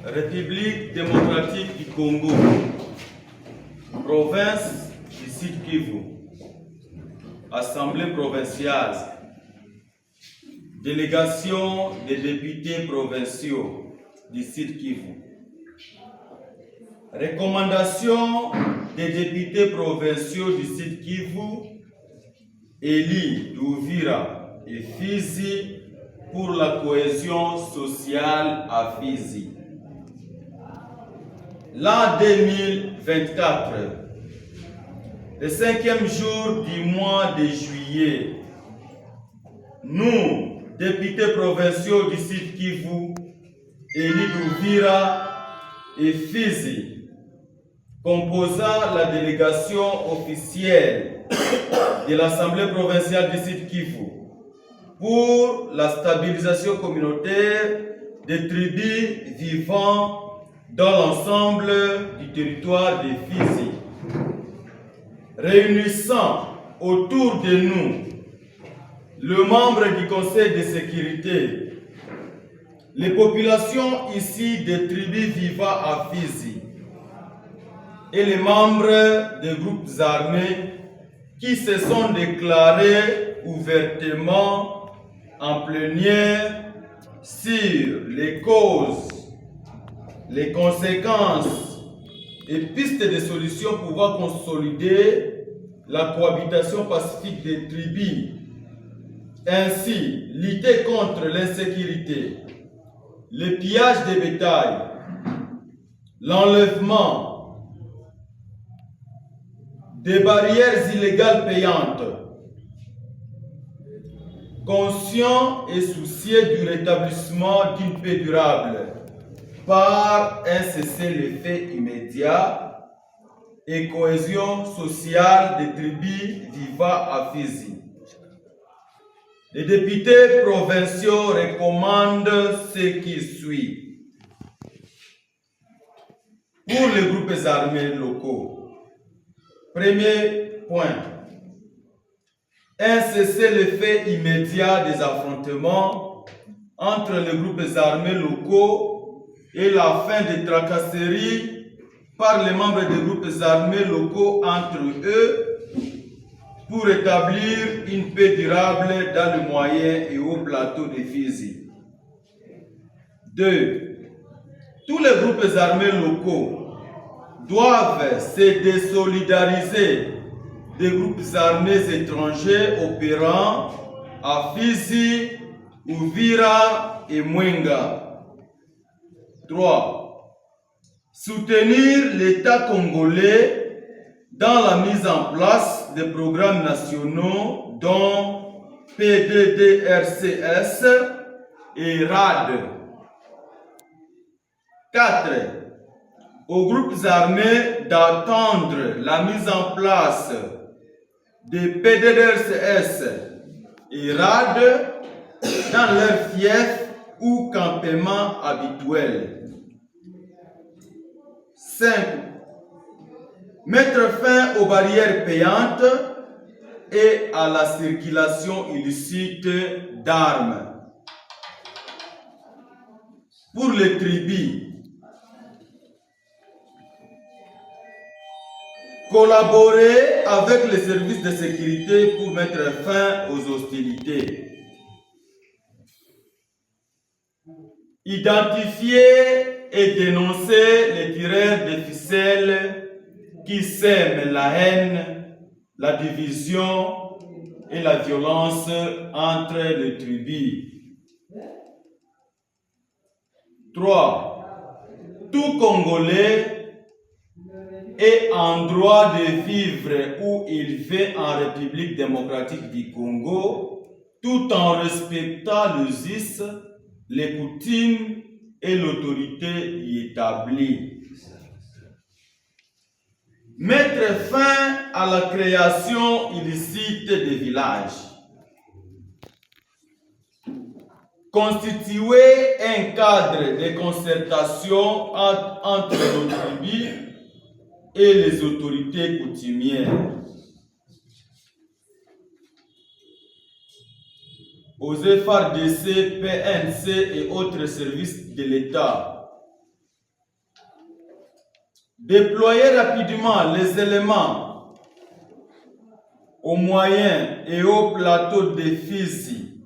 République démocratique du Congo, province du Sud Kivu, Assemblée provinciale, délégation des députés provinciaux du Sud Kivu, recommandation des députés provinciaux du Sud Kivu, Eli, d'Uvira et Fizi pour la cohésion sociale à Fizi. L'an 2024, le 5e jour du mois de juillet, nous, députés provinciaux du Sud Kivu, Eli d'Uvira et Fizi, composant la délégation officielle de l'Assemblée provinciale du Sud Kivu pour la stabilisation communautaire des tribus vivant dans l'ensemble du territoire de Fizi, réunissant autour de nous le membre du Conseil de sécurité, les populations ici des tribus vivant à Fizi et les membres des groupes armés qui se sont déclarés ouvertement en plénière sur les causes, les conséquences et pistes de solutions pouvant consolider la cohabitation pacifique des tribus, ainsi lutter contre l'insécurité, le pillage des bétails, l'enlèvement des barrières illégales payantes, conscient et soucieux du rétablissement d'une paix durable par un cessez-le-feu immédiat et cohésion sociale des tribus vivant à Fizi. Les députés provinciaux recommandent ce qui suit. Pour les groupes armés locaux, premier point, un cessez-le-feu immédiat des affrontements entre les groupes armés locaux et la fin des tracasseries par les membres des groupes armés locaux entre eux pour établir une paix durable dans le moyen et haut plateau de Fizi. 2. Tous les groupes armés locaux doivent se désolidariser des groupes armés étrangers opérant à Fizi, Uvira et Mwenga. 3. Soutenir l'État congolais dans la mise en place des programmes nationaux dont PDDRCS et RAD. 4. Aux groupes armés d'attendre la mise en place des PDDRCS et RAD dans leur fief ou campement habituel. 5. Mettre fin aux barrières payantes et à la circulation illicite d'armes. Pour les tribus, collaborer avec les services de sécurité pour mettre fin aux hostilités. Identifier et dénoncer les tireurs de ficelles qui sèment la haine, la division et la violence entre les tribus. 3. Tout Congolais est en droit de vivre où il veut en République démocratique du Congo, tout en respectant les us, les coutumes et l'autorité y établie. Mettre fin à la création illicite des villages. Constituer un cadre de concertation entre nos tribus et les autorités coutumières. aux FRDC, PNC et autres services de l'État déployer rapidement les éléments aux moyens et au plateau de Fizi